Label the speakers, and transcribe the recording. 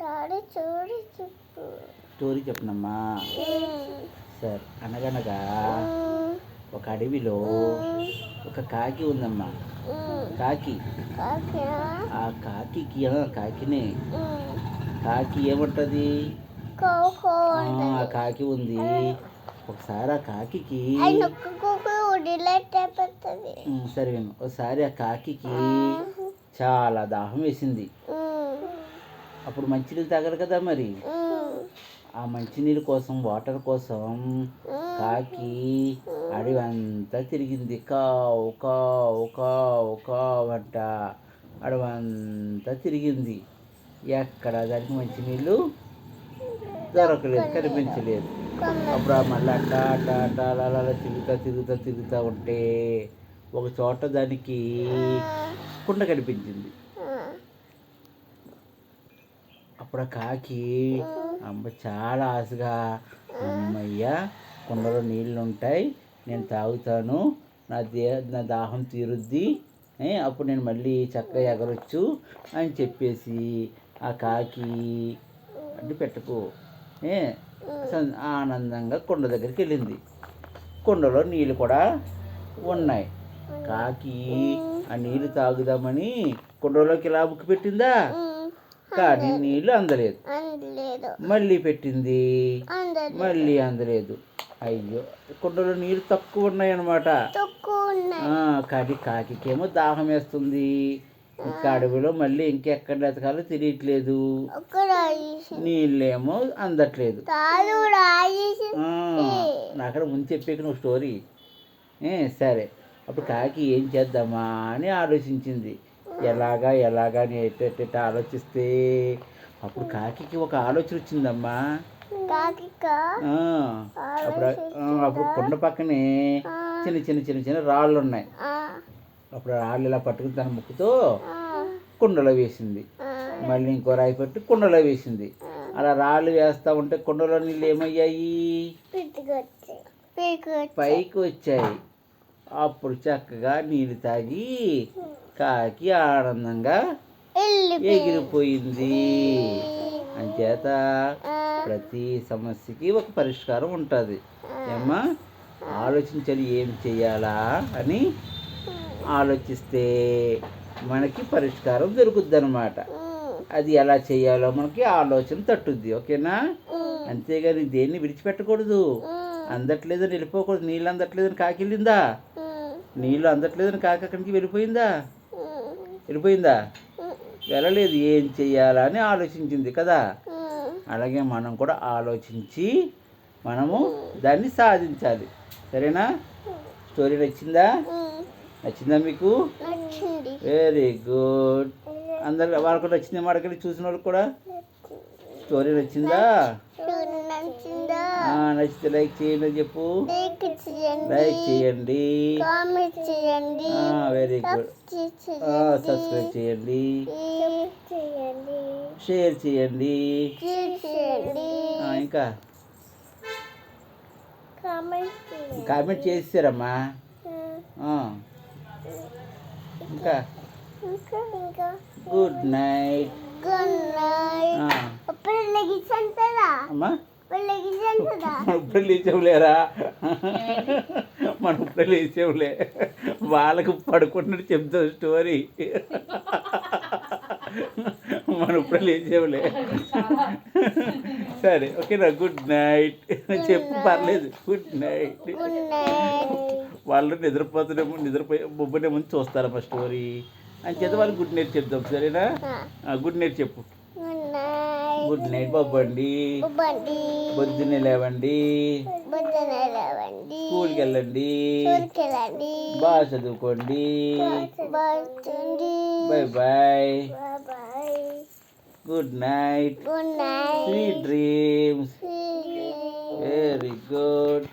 Speaker 1: Daddy చూడు చెప్పు.
Speaker 2: Story చెప్పనమ్మా. సరే, అనగనగా ఒక అడవిలో ఒక కాకి ఉందమ్మా. కాకి ఆ కాకినే కాకి ఏమంటది? ఆ కాకి ఉంది. ఒకసారి ఆ కాకి సరే విను. ఒకసారి ఆ కాకి చాలా దాహం వేసింది. అప్పుడు మంచినీళ్ళు తాగరు కదా మరి. ఆ మంచినీళ్ళ కోసం, వాటర్ కోసం కాకి అడవి అంతా తిరిగింది. కావు కావు కావు కావు అంట అడవంతా తిరిగింది. ఎక్కడ దానికి మంచినీళ్ళు దొరకలేదు, కనిపించలేదు. అప్పుడు మళ్ళీ అట్టా అట్టా అట్టా అలా తిరుగుతూ ఉంటే ఒక చోట దానికి కుండ కనిపించింది. అప్పుడు ఆ కాకి చాలా ఆశగా, అమ్మయ్య కుండలో నీళ్ళు ఉంటాయి, నేను తాగుతాను, నా దాహం తీరుద్ది, అప్పుడు నేను మళ్ళీ చక్కగా ఎగరొచ్చు అని చెప్పేసి ఆ కాకి అడ్డు పెట్టకు ఆనందంగా కుండ దగ్గరికి వెళ్ళింది. కుండలో నీళ్ళు కూడా ఉన్నాయి. కాకి ఆ నీళ్ళు తాగుదామని కుండలోకి ఇలా ముక్కు పెట్టిందా, కానీ నీళ్ళు అందలేదు. మళ్ళీ పెట్టింది, మళ్ళీ అందలేదు. అయ్యో, కుండలో నీళ్ళు తక్కువ ఉన్నాయన్నమాట. కానీ కాకికేమో దాహం వేస్తుంది. ఇంకా అడవిలో మళ్ళీ ఇంకెక్కడ ఎతకాలో తెలియట్లేదు, నీళ్ళేమో అందట్లేదు. అక్కడ ముందు చెప్పాక నువ్వు స్టోరీ. సరే, అప్పుడు కాకి ఏం చేద్దామా అని ఆలోచించింది. ఎలాగా అని ఎట్ట ఆలోచిస్తే అప్పుడు కాకి ఒక ఆలోచన వచ్చిందమ్మా. అప్పుడు కొండ పక్కనే చిన్న చిన్న చిన్న చిన్న రాళ్ళు ఉన్నాయి. అప్పుడు రాళ్ళు ఇలా పట్టుకుని తన ముక్కుతో కుండలో వేసింది. మళ్ళీ ఇంకో రాయి పెట్టి కుండలో వేసింది. అలా రాళ్ళు వేస్తూ ఉంటే కుండలో నీళ్ళు ఏమయ్యాయి? పైకి వచ్చాయి. అప్పుడు చక్కగా నీళ్ళు తాగి కాకి ఆనందంగా ఎగిరిపోయింది. అంచేత ప్రతి సమస్యకి ఒక పరిష్కారం ఉంటుంది. ఏమ్మా, ఆలోచించాలి ఏం చెయ్యాలా అని. ఆలోచిస్తే మనకి పరిష్కారం దొరుకుద్ది అన్నమాట. అది ఎలా చేయాలో మనకి ఆలోచన తట్టుద్ది. ఓకేనా? అంతేగాని దేన్ని విడిచిపెట్టకూడదు. అందట్లేదని వెళ్ళిపోకూడదు. నీళ్ళు అందట్లేదని కాకి వెళ్ళిందా? నీళ్ళు అందట్లేదని కాకి అక్కడికి వెళ్ళిపోయిందా? వెళ్ళలేదు. ఏం చెయ్యాలా అని ఆలోచించింది కదా. అలాగే మనం కూడా ఆలోచించి మనము దాన్ని సాధించాలి. సరేనా? స్టోరీ నచ్చిందా మీకు? Very good. అందరు వాళ్ళకు నచ్చింది మాటకెళ్ళి చూసిన వాళ్ళకి కూడా స్టోరీ నచ్చిందా? నచ్చితే లైక్ చేయండి అని చెప్పు. లైక్ చేయండి, వెరీ గుడ్. సబ్స్క్రైబ్ చేయండి, షేర్ చేయండి, ఇంకా కామెంట్ చేసారమ్మా. ఇంకా గుడ్ నైట్. అమ్మా, ఇప్పుడు లేచావులేరా, మనం ఇప్పుడు లేచావులే. వాళ్ళకు పడుకుంటున్నట్టు చెప్తావు స్టోరీ. మనం ఇప్పుడు లేచావులే. సరే, ఓకేనా? గుడ్ నైట్ చెప్పు, పర్లేదు. Good night. వాళ్ళు నిద్రపోయి బొబ్బనే ముందు చూస్తారమ్మా స్టోరీ అని చేత వాళ్ళు గుడ్ నైట్ చెప్తాం. సరేనా? గుడ్ నైట్ చెప్పు. గుడ్ నైట్ బాబండి. పొద్దున్నే లేవండి, స్కూల్కి వెళ్ళండి, బాగా చదువుకోండి. Bye bye. Good night. Sweet dreams. Very good.